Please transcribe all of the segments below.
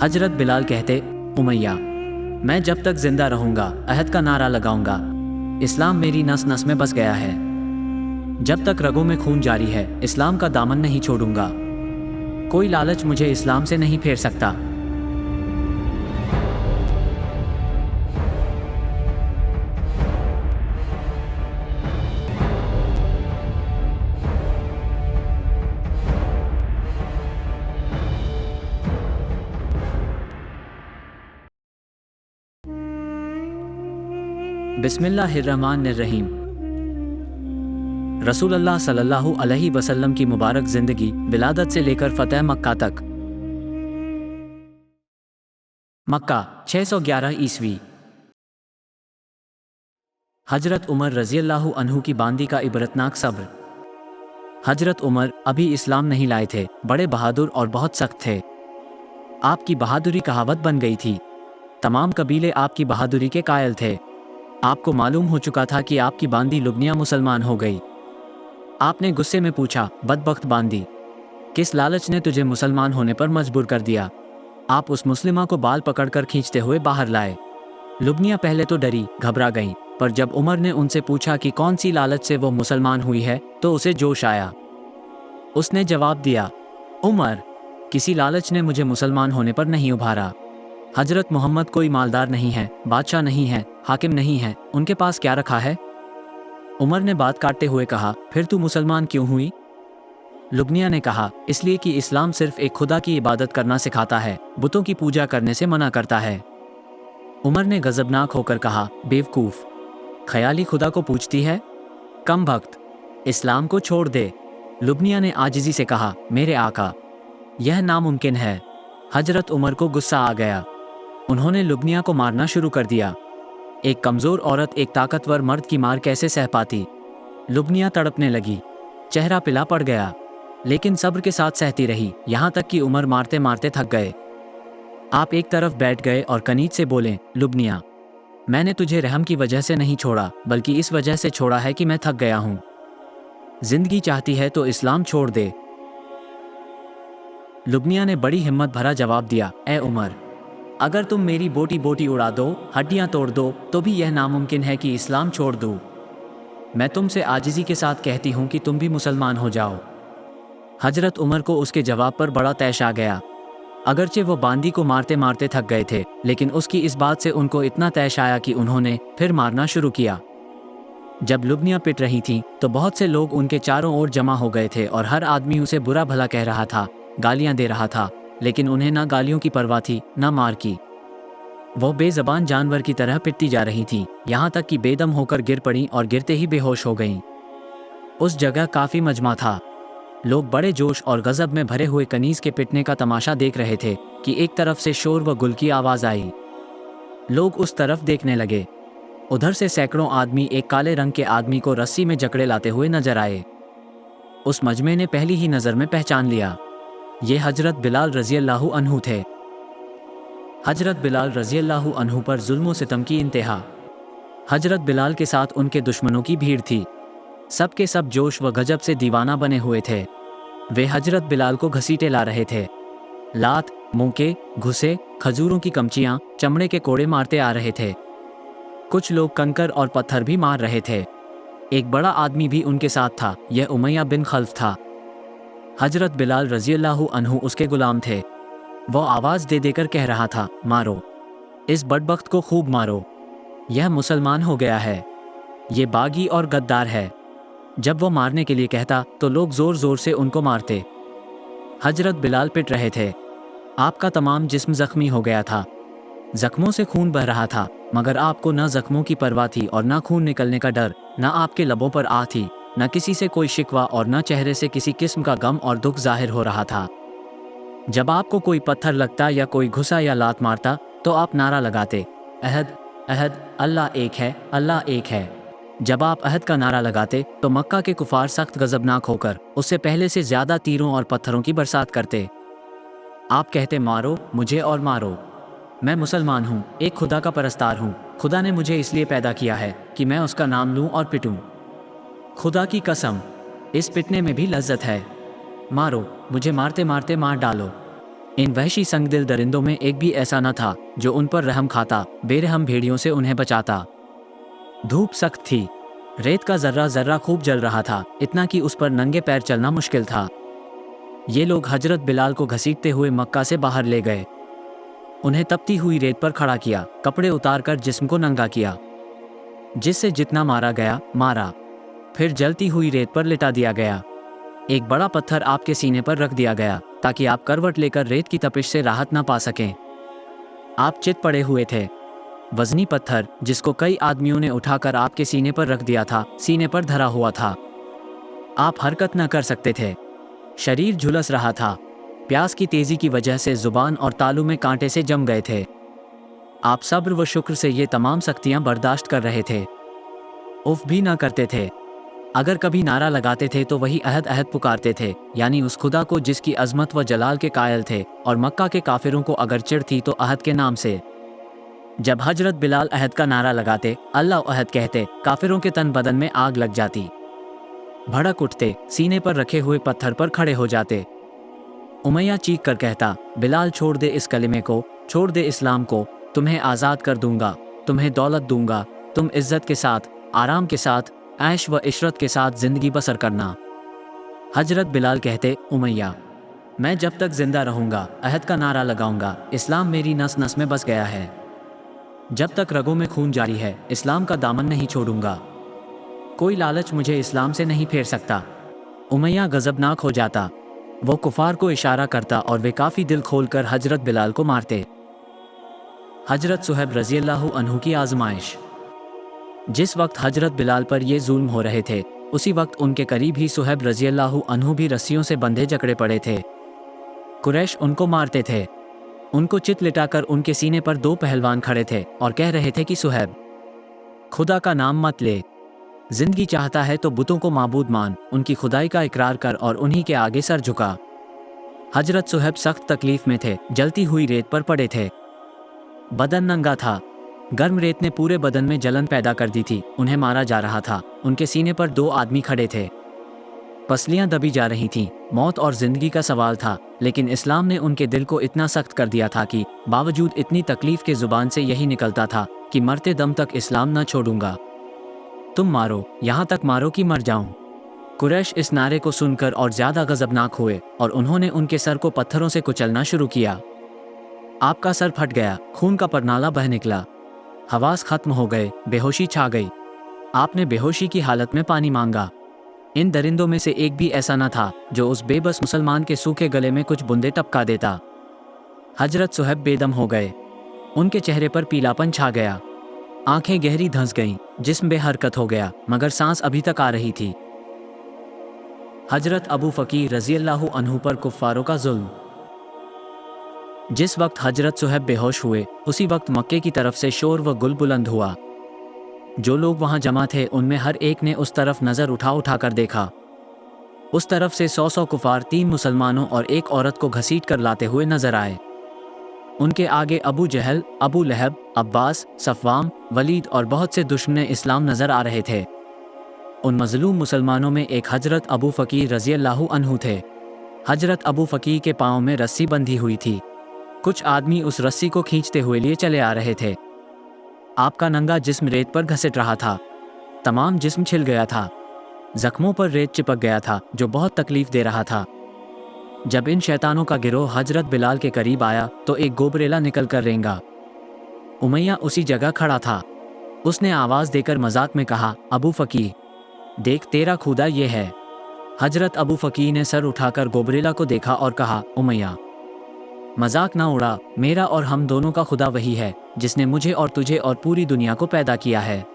हजरत बिलाल कहते, उमैया, मैं जब तक जिंदा रहूंगा अहद का नारा लगाऊंगा। इस्लाम मेरी नस नस में बस गया है। जब तक रगों में खून जारी है इस्लाम का दामन नहीं छोड़ूंगा। कोई लालच मुझे इस्लाम से नहीं फेर सकता। बिस्मिल्लाहिर्रहमानिर्रहीम। रसूलुल्लाह सल्लल्लाहु अलैहि वसल्लम की मुबारक जिंदगी विलादत से लेकर फतह मक्का तक। मक्का 611 ईस्वी। हजरत उमर रज़ियल्लाहु अन्हु की बांदी का इबरतनाक सब्र। हजरत उमर अभी इस्लाम नहीं लाए थे, बड़े बहादुर और बहुत सख्त थे। आपकी बहादुरी कहावत बन गई थी। तमाम कबीले आपकी बहादुरी के कायल थे। आपको मालूम हो चुका था कि आपकी बांदी लुब्निया मुसलमान हो गई। आपने गुस्से में पूछा, बदबख्त बांदी, किस लालच ने तुझे मुसलमान होने पर मजबूर कर दिया? आप उस मुस्लिमा को बाल पकड़कर खींचते हुए बाहर लाए। लुब्निया पहले तो डरी, घबरा गई, पर जब उमर ने उनसे पूछा कि कौन सी लालच से वो मुसलमान हुई है तो उसे जोश आया। उसने जवाब दिया, उमर, किसी लालच ने मुझे मुसलमान होने पर नहीं उभारा। हजरत मोहम्मद कोई मालदार नहीं है, बादशाह नहीं है, हाकिम नहीं है, उनके पास क्या रखा है? उमर ने बात काटते हुए कहा, फिर तू मुसलमान क्यों हुई? लुब्निया ने कहा, इसलिए कि इस्लाम सिर्फ एक खुदा की इबादत करना सिखाता है, बुतों की पूजा करने से मना करता है। उमर ने गजबनाक होकर कहा, बेवकूफ, ख्याली खुदा को पूछती है? कम भक्त, इस्लाम को छोड़ दे। लुब्निया ने आजिज़ी से कहा, मेरे आका, यह नामुमकिन है। हजरत उमर को गुस्सा आ गया। उन्होंने लुब्निया को मारना शुरू कर दिया। एक कमज़ोर औरत एक ताकतवर मर्द की मार कैसे सह पाती? लुब्निया तड़पने लगी, चेहरा पिला पड़ गया, लेकिन सब्र के साथ सहती रही, यहाँ तक कि उमर मारते मारते थक गए। आप एक तरफ बैठ गए और कनीज से बोले, लुब्निया, मैंने तुझे रहम की वजह से नहीं छोड़ा, बल्कि इस वजह से छोड़ा है कि मैं थक गया हूँ। जिंदगी चाहती है तो इस्लाम छोड़ दे। लुब्निया ने बड़ी हिम्मत भरा जवाब दिया, ए उमर, अगर तुम मेरी बोटी बोटी उड़ा दो, हड्डियां तोड़ दो, तो भी यह नामुमकिन है कि इस्लाम छोड़ दूं। मैं तुमसे आजिज़ी के साथ कहती हूँ कि तुम भी मुसलमान हो जाओ। हजरत उमर को उसके जवाब पर बड़ा तैश आ गया। अगरचे वो बांदी को मारते मारते थक गए थे, लेकिन उसकी इस बात से उनको इतना तैश आया कि उन्होंने फिर मारना शुरू किया। जब लुब्निया पिट रही थी तो बहुत से लोग उनके चारों ओर जमा हो गए थे और हर आदमी उसे बुरा भला कह रहा था, गालियां दे रहा था, लेकिन उन्हें ना गालियों की परवाह थी ना मार की। वो बेज़बान जानवर की तरह पिटती जा रही थी, यहाँ तक कि बेदम होकर गिर पड़ी और गिरते ही बेहोश हो गईं। उस जगह काफ़ी मजमा था। लोग बड़े जोश और गज़ब में भरे हुए कनीज़ के पिटने का तमाशा देख रहे थे कि एक तरफ से शोर व गुल की आवाज़ आई। लोग उस तरफ देखने लगे। उधर से सैकड़ों आदमी एक काले रंग के आदमी को रस्सी में जकड़े लाते हुए नजर आए। उस मजमे ने पहली ही नज़र में पहचान लिया, ये हजरत बिलाल रज़ियल्लाहु अन्हु थे। हजरत बिलाल रज़ियल्लाहु अन्हु पर जुल्म व सितम की इंतहा। हजरत बिलाल के साथ उनके दुश्मनों की भीड़ थी। सब के सब जोश व गजब से दीवाना बने हुए थे। वे हजरत बिलाल को घसीटे ला रहे थे। लात, मुंके, घुसे, खजूरों की कमचियाँ, चमड़े के कोड़े मारते आ रहे थे। कुछ लोग कंकर और पत्थर भी मार रहे थे। एक बड़ा आदमी भी उनके साथ था, यह उमैया बिन खल्फ था। हजरत बिलाल रज़ियल्लाहु अन्हु उसके गुलाम थे। वो आवाज़ दे देकर कह रहा था, मारो, इस बदबख्त को खूब मारो, यह मुसलमान हो गया है, ये बागी और गद्दार है। जब वो मारने के लिए कहता तो लोग ज़ोर ज़ोर से उनको मारते। हजरत बिलाल पिट रहे थे। आपका तमाम जिस्म ज़ख्मी हो गया था, ज़ख्मों से खून बह रहा था, मगर आपको न ज़ख्मों की परवाह थी और न खून निकलने का डर, न आपके लबों पर आह थी, न किसी से कोई शिकवा और न चेहरे से किसी किस्म का गम और दुख जाहिर हो रहा था। जब आपको कोई पत्थर लगता या कोई घुसा या लात मारता तो आप नारा लगाते, अहद अहद, अल्लाह एक है, अल्लाह एक है। जब आप अहद का नारा लगाते तो मक्का के कुफार सख्त गजबनाक होकर उससे पहले से ज़्यादा तीरों और पत्थरों की बरसात करते। आप कहते, मारो मुझे और मारो, मैं मुसलमान हूँ, एक खुदा का परस्तार हूँ। खुदा ने मुझे इसलिए पैदा किया है कि मैं उसका नाम लूँ और पिटूँ। खुदा की कसम, इस पिटने में भी लज्जत है। मारो, मुझे मारते मारते मार डालो। इन वहशी संगदिल दरिंदों में एक भी ऐसा न था जो उन पर रहम खाता, बेरहम भेड़ियों से उन्हें बचाता। धूप सख्त थी, रेत का जर्रा जर्रा खूब जल रहा था, इतना कि उस पर नंगे पैर चलना मुश्किल था। ये लोग हजरत बिलाल को घसीटते हुए मक्का से बाहर ले गए। उन्हें तपती हुई रेत पर खड़ा किया, कपड़े उतारकर जिस्म को नंगा किया, जिससे जितना मारा गया मारा। फिर जलती हुई रेत पर लिटा दिया गया। एक बड़ा पत्थर आपके सीने पर रख दिया गया ताकि आप करवट लेकर रेत की तपिश से राहत ना पा सकें। आप चित पड़े हुए थे। वजनी पत्थर, जिसको कई आदमियों ने उठाकर आपके सीने पर रख दिया था, सीने पर धरा हुआ था। आप हरकत न कर सकते थे। शरीर झुलस रहा था। प्यास की तेजी की वजह से जुबान और तालू में कांटे से जम गए थे। आप सब्र व शुक्र से ये तमाम सख्तियां बर्दाश्त कर रहे थे। उफ भी ना करते थे। अगर कभी नारा लगाते थे तो वही अहद अहद पुकारते थे, यानी उस खुदा को जिसकी अजमत व जलाल के कायल थे, और मक्का के काफिरों को अगर चिढ़ थी तो अहद के नाम से। जब हजरत बिलाल अहद का नारा लगाते, अल्लाह अहद कहते, काफिरों के तन बदन में आग लग जाती, भड़क उठते, सीने पर रखे हुए पत्थर पर खड़े हो जाते। उमैया चीख कर कहता, बिलाल छोड़ दे इस कलिमे को, छोड़ दे इस्लाम को, तुम्हें आज़ाद कर दूंगा, तुम्हें दौलत दूंगा, तुम इज्जत के साथ, आराम के साथ, ऐश व इशरत के साथ जिंदगी बसर करना। हजरत बिलाल कहते, उमैया, मैं जब तक जिंदा रहूंगा अहद का नारा लगाऊंगा, इस्लाम मेरी नस नस में बस गया है। जब तक रगों में खून जारी है, इस्लाम का दामन नहीं छोड़ूंगा। कोई लालच मुझे इस्लाम से नहीं फेर सकता। उमैया गजबनाक हो जाता। वो कुफार को इशारा करता और वे काफ़ी दिल खोलकर हजरत बिलाल को मारते। हजरत सुहैब रज़ी अल्लाहु अन्हु की आजमाइश। जिस वक्त हजरत बिलाल पर ये जुल्म हो रहे थे, उसी वक्त उनके करीब ही सुहैब रज़ी अल्लाहु अन्हु भी रस्सियों से बंधे जकड़े पड़े थे। कुरैश उनको मारते थे। उनको चित लिटाकर उनके सीने पर दो पहलवान खड़े थे और कह रहे थे कि सुहैब, खुदा का नाम मत ले, जिंदगी चाहता है तो बुतों को माबूद मान, उनकी खुदाई का इकरार कर और उन्हीं के आगे सर झुका। हजरत सुहैब सख्त तकलीफ में थे, जलती हुई रेत पर पड़े थे। बदन नंगा था। गर्म रेत ने पूरे बदन में जलन पैदा कर दी थी। उन्हें मारा जा रहा था। उनके सीने पर दो आदमी खड़े थे। पसलियां दबी जा रही थीं। मौत और जिंदगी का सवाल था, लेकिन इस्लाम ने उनके दिल को इतना सख्त कर दिया था कि बावजूद इतनी तकलीफ के जुबान से यही निकलता था कि मरते दम तक इस्लाम न छोड़ूंगा। तुम मारो, यहाँ तक मारो कि मर जाऊं। कुरैश इस नारे को सुनकर और ज्यादा गजबनाक हुए और उन्होंने उनके सर को पत्थरों से कुचलना शुरू किया। आपका सर फट गया, खून का परनाला बह निकला, हवास खत्म हो गए, बेहोशी छा गई। आपने बेहोशी की हालत में पानी मांगा। इन दरिंदों में से एक भी ऐसा न था जो उस बेबस मुसलमान के सूखे गले में कुछ बूंदे टपका देता। हजरत सुहैब बेदम हो गए। उनके चेहरे पर पीलापन छा गया, आंखें गहरी धंस गईं, जिस्म बेहरकत हो गया, मगर सांस अभी तक आ रही थी। हजरत अबू फकीर रज़ी अल्लाहु अन्हु पर कुफ्फारों का जुल्म। जिस वक्त हजरत सुहैब बेहोश हुए, उसी वक्त मक्के की तरफ से शोर व गुल बुलंद हुआ। जो लोग वहां जमा थे उनमें हर एक ने उस तरफ नजर उठा कर देखा। उस तरफ से 100 कुफार 3 मुसलमानों और एक औरत को घसीट कर लाते हुए नजर आए। उनके आगे अबू जहल, अबू लहब, अब्बास, सफवाम, वलीद और बहुत से दुश्मने इस्लाम नजर आ रहे थे। उन मजलूम मुसलमानों में एक हजरत अबू फकीर रज़ी अल्लाहु अन्हु थे। हजरत अबू फकीर के पाँव में रस्सी बंधी हुई थी। कुछ आदमी उस रस्सी को खींचते हुए लिए चले आ रहे थे। आपका नंगा जिस्म रेत पर घसीट रहा था। तमाम जिस्म छिल गया था। जख्मों पर रेत चिपक गया था, जो बहुत तकलीफ दे रहा था। जब इन शैतानों का गिरोह हजरत बिलाल के करीब आया तो एक गोबरेला निकल कर रेंगा। उमैया उसी जगह खड़ा था। उसने आवाज़ देकर मजाक में कहा, अबू फकीर, देख तेरा खुदा ये है। हजरत अबू फकीर ने सर उठाकर गोबरेला को देखा और कहा, उमैया, मजाक ना उड़ा, मेरा और हम दोनों का खुदा वही है जिसने मुझे और तुझे और पूरी दुनिया को पैदा किया है।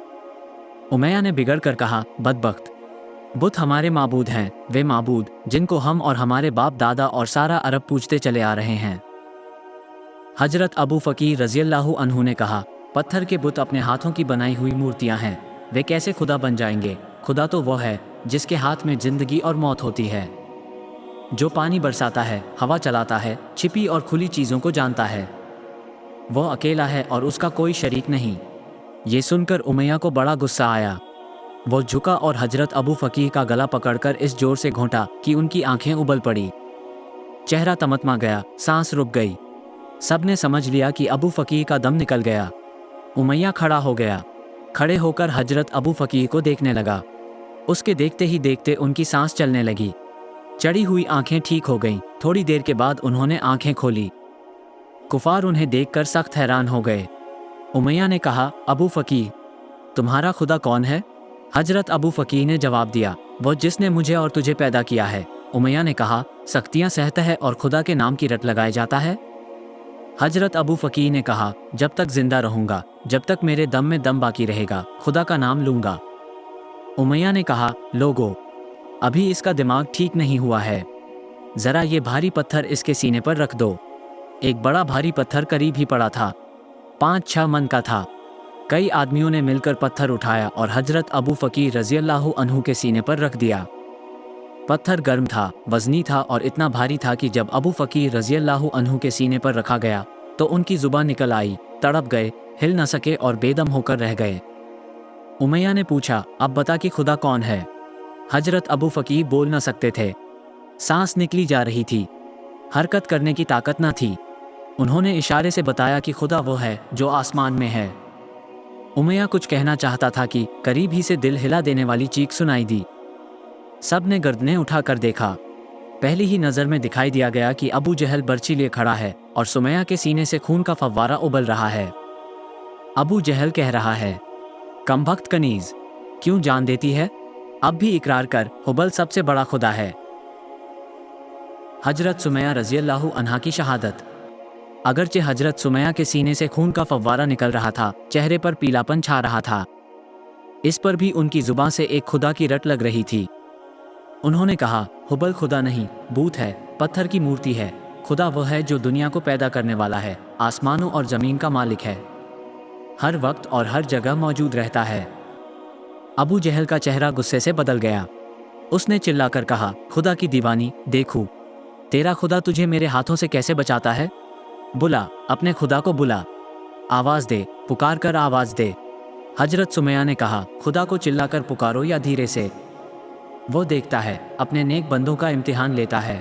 उमैया ने बिगड़ कर कहा, बदबख्त, बुत हमारे माबूद हैं, वे माबूद जिनको हम और हमारे बाप दादा और सारा अरब पूजते चले आ रहे हैं। हजरत अबू फकीर रज़ी अल्लाहु अन्हु ने कहा, पत्थर के बुत अपने हाथों की बनाई हुई मूर्तियां हैं, वे कैसे खुदा बन जाएंगे? खुदा तो वो है जिसके हाथ में जिंदगी और मौत होती है, जो पानी बरसाता है, हवा चलाता है, छिपी और खुली चीज़ों को जानता है। वो अकेला है और उसका कोई शरीक नहीं। ये सुनकर उमैया को बड़ा गुस्सा आया। वो झुका और हजरत अबू फकीर का गला पकड़कर इस जोर से घोंटा कि उनकी आंखें उबल पड़ी। चेहरा तमतमा गया, सांस रुक गई। सबने समझ लिया कि अबू फकीह का दम निकल गया। उमैया खड़ा हो गया। खड़े होकर हजरत अबू फकीह को देखने लगा। उसके देखते ही देखते उनकी सांस चलने लगी। चढ़ी हुई आंखें ठीक हो गईं। थोड़ी देर के बाद उन्होंने आंखें खोली। कुफार उन्हें देखकर सख्त हैरान हो गए। उमैया ने कहा, अबू फकीह, तुम्हारा खुदा कौन है? हजरत अबू फकीह ने जवाब दिया, वो जिसने मुझे और तुझे पैदा किया है। उमैया ने कहा, सख्तियाँ सहता है और खुदा के नाम की रट लगाया जाता है? हजरत अबू फकीह ने कहा, जब तक जिंदा रहूंगा, जब तक मेरे दम में दम बाकी रहेगा, खुदा का नाम लूंगा। उमैया ने कहा, लोगो, अभी इसका दिमाग ठीक नहीं हुआ है, जरा ये भारी पत्थर इसके सीने पर रख दो। एक बड़ा भारी पत्थर करीब ही पड़ा था, 5-6 मन का था। कई आदमियों ने मिलकर पत्थर उठाया और हजरत अबू फकीह रज़ियल्लाहु अन्हु के सीने पर रख दिया। पत्थर गर्म था, वजनी था और इतना भारी था कि जब अबू फकीह रज़ियल्लाहु अन्हु के सीने पर रखा गया तो उनकी जुबान निकल आई, तड़प गए, हिल न सके और बेदम होकर रह गए। उमैया ने पूछा, अब बता कि खुदा कौन है? हजरत अबू फकीह बोल न सकते थे। सांस निकली जा रही थी, हरकत करने की ताकत न थी। उन्होंने इशारे से बताया कि खुदा वो है जो आसमान में है। उमैया कुछ कहना चाहता था कि करीब ही से दिल हिला देने वाली चीख सुनाई दी। सब ने गर्दनें उठाकर देखा। पहली ही नज़र में दिखाई दिया गया कि अबू जहल बर्छी लिए खड़ा है और सुमैया के सीने से खून का फव्वारा उबल रहा है। अबू जहल कह रहा है, कमबख्त कनीज, क्यों जान देती है? अब भी इकरार कर, हुबल सबसे बड़ा खुदा है। हजरत सुमैया रज़ियल्लाहु अन्हा की शहादत। अगरचे हजरत सुमैया के सीने से खून का फव्वारा निकल रहा था, चेहरे पर पीलापन छा रहा था, इस पर भी उनकी जुबान से एक खुदा की रट लग रही थी। उन्होंने कहा, हुबल खुदा नहीं, बूत है, पत्थर की मूर्ति है। खुदा वह है जो दुनिया को पैदा करने वाला है, आसमानों और ज़मीन का मालिक है, हर वक्त और हर जगह मौजूद रहता है। अबू जहल का चेहरा गुस्से से बदल गया। उसने चिल्लाकर कहा, खुदा की दीवानी, देखूं, तेरा खुदा तुझे मेरे हाथों से कैसे बचाता है? बुला, अपने खुदा को बुला, आवाज़ दे, पुकार कर आवाज़ दे। हजरत सुमैया ने कहा, खुदा को चिल्लाकर पुकारो या धीरे से, वो देखता है, अपने नेक बंदों का इम्तिहान लेता है।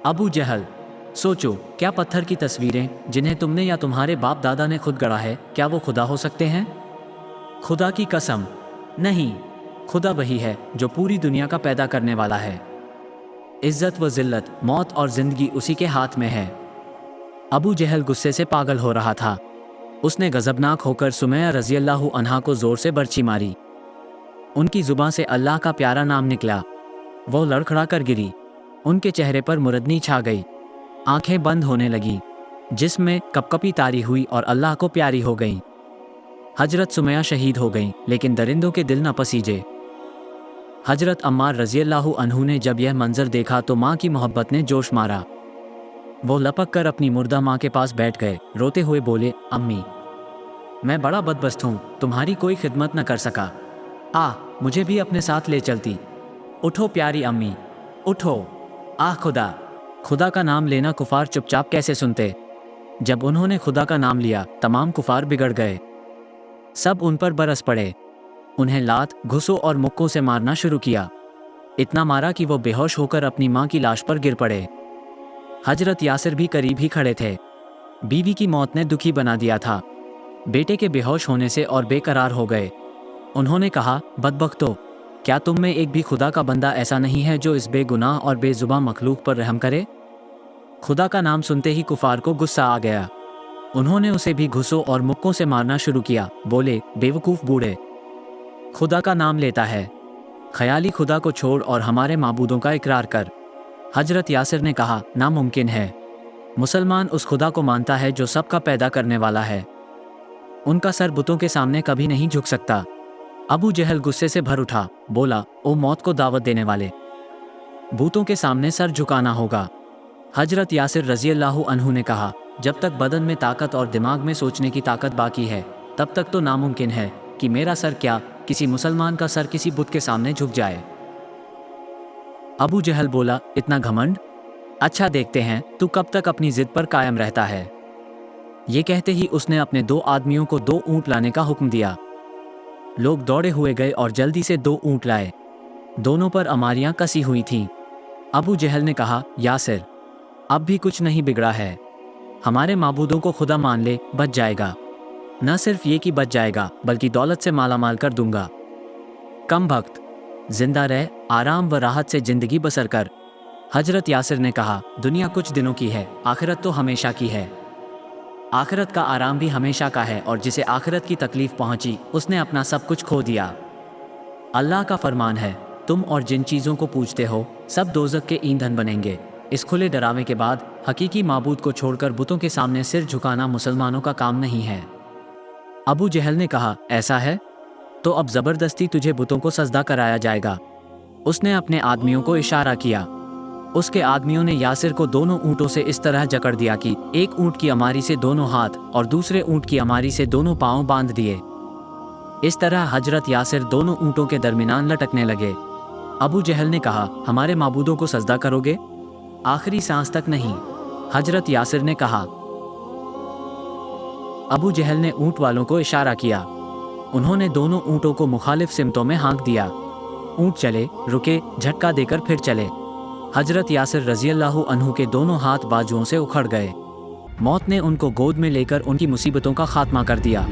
अबू जहल, सोचो, क्या पत्थर की तस्वीरें जिन्हें तुमने या तुम्हारे बाप दादा ने खुद गढ़ा है, क्या वो खुदा हो सकते हैं? खुदा की कसम, नहीं, खुदा वही है जो पूरी दुनिया का पैदा करने वाला है। इज्जत व जिल्लत, मौत और जिंदगी उसी के हाथ में है। अबू जहल गुस्से से पागल हो रहा था। उसने गजबनाक होकर सुमैया रज़ियल्लाहु अन्हा को जोर से बर्छी मारी। उनकी जुबान से अल्लाह का प्यारा नाम निकला। वो लड़खड़ा कर गिरी। उनके चेहरे पर मुरदनी छा गई, आंखें बंद होने लगी, जिस्म में कपकपी तारी हुई और अल्लाह को प्यारी हो गई। हजरत सुमैया शहीद हो गईं, लेकिन दरिंदों के दिल न पसीजे। हजरत अम्मार रज़ियल्लाहु अन्हु ने जब यह मंजर देखा तो माँ की मोहब्बत ने जोश मारा। वो लपक कर अपनी मुर्दा माँ के पास बैठ गए, रोते हुए बोले, अम्मी, मैं बड़ा बदबख्त हूँ, तुम्हारी कोई खिदमत न कर सका। मुझे भी अपने साथ ले चलती। उठो प्यारी अम्मी, उठो। खुदा, खुदा का नाम लेना कुफार चुपचाप कैसे सुनते? जब उन्होंने खुदा का नाम लिया, तमाम कुफार बिगड़ गए। सब उन पर बरस पड़े। उन्हें लात, घुसों और मुक्कों से मारना शुरू किया। इतना मारा कि वो बेहोश होकर अपनी माँ की लाश पर गिर पड़े। हजरत यासिर भी करीब ही खड़े थे। बीवी की मौत ने दुखी बना दिया था। बेटे के बेहोश होने से और बेकरार हो गए। उन्होंने कहा, बदबख्तो, क्या तुम में एक भी खुदा का बंदा ऐसा नहीं है जो इस बेगुनाह और बेजुबान मखलूक पर रहम करे? खुदा का नाम सुनते ही कुफार को गुस्सा आ गया। उन्होंने उसे भी घुसों और मुक्कों से मारना शुरू किया। बोले, बेवकूफ़ बूढ़े, खुदा का नाम लेता है, ख्याली खुदा को छोड़ और हमारे माबूदों का इकरार कर। हजरत यासिर ने कहा, नामुमकिन है। मुसलमान उस खुदा को मानता है जो सबका पैदा करने वाला है। उनका सर बुतों के सामने कभी नहीं झुक सकता। अबू जहल गुस्से से भर उठा, बोला, ओ मौत को दावत देने वाले, बूतों के सामने सर झुकाना होगा। हजरत यासिर रज़ियल्लाहु अन्हु ने कहा, जब तक बदन में ताकत और दिमाग में सोचने की ताकत बाकी है, तब तक तो नामुमकिन है कि मेरा सर क्या, किसी मुसलमान का सर किसी बुत के सामने झुक जाए। अबू जहल बोला, इतना घमंड? अच्छा, देखते हैं तू कब तक अपनी जिद पर कायम रहता है। ये कहते ही उसने अपने 2 आदमियों को 2 ऊंट लाने का हुक्म दिया। लोग दौड़े हुए गए और जल्दी से 2 ऊंट लाए। दोनों पर अमारियां कसी हुई थीं। अबू जहल ने कहा, यासिर, اب بھی کچھ نہیں بگڑا ہے، ہمارے معبودوں کو خدا مان لے، بچ جائے گا، نہ صرف یہ کہ بچ جائے گا بلکہ دولت سے مالا مال کر دوں گا۔ کم بخت، زندہ رہ، آرام و راحت سے زندگی بسر کر۔ حضرت یاسر نے کہا، دنیا کچھ دنوں کی ہے، آخرت تو ہمیشہ کی ہے۔ آخرت کا آرام بھی ہمیشہ کا ہے، اور جسے آخرت کی تکلیف پہنچی اس نے اپنا سب کچھ کھو دیا۔ اللہ کا فرمان ہے، تم اور جن چیزوں کو پوجتے ہو سب دوزخ کے ایندھن بنیں گے۔ اس کھلے ڈراوے کے بعد حقیقی معبود کو چھوڑ کر بتوں کے سامنے سر جھکانا مسلمانوں کا کام نہیں ہے۔ ابو جہل نے کہا، ایسا ہے تو اب زبردستی تجھے بتوں کو سجدہ کرایا جائے گا۔ اس نے اپنے آدمیوں کو اشارہ کیا۔ اس کے آدمیوں نے یاسر کو دونوں اونٹوں سے اس طرح جکڑ دیا کہ ایک اونٹ کی اماری سے دونوں ہاتھ اور دوسرے اونٹ کی اماری سے دونوں پاؤں باندھ دیے۔ اس طرح حضرت یاسر دونوں اونٹوں کے درمیان لٹکنے لگے۔ ابو جہل نے کہا، ہمارے معبودوں کو سجدہ کرو گے؟ آخری سانس تک نہیں، حضرت یاسر نے کہا۔ ابو جہل نے اونٹ والوں کو اشارہ کیا۔ انہوں نے دونوں اونٹوں کو مخالف سمتوں میں ہانک دیا۔ اونٹ چلے، رکے، جھٹکا دے کر پھر چلے۔ حضرت یاسر رضی اللہ عنہ کے دونوں ہاتھ بازوؤں سے اکھڑ گئے۔ موت نے ان کو گود میں لے کر ان کی مصیبتوں کا خاتمہ کر دیا۔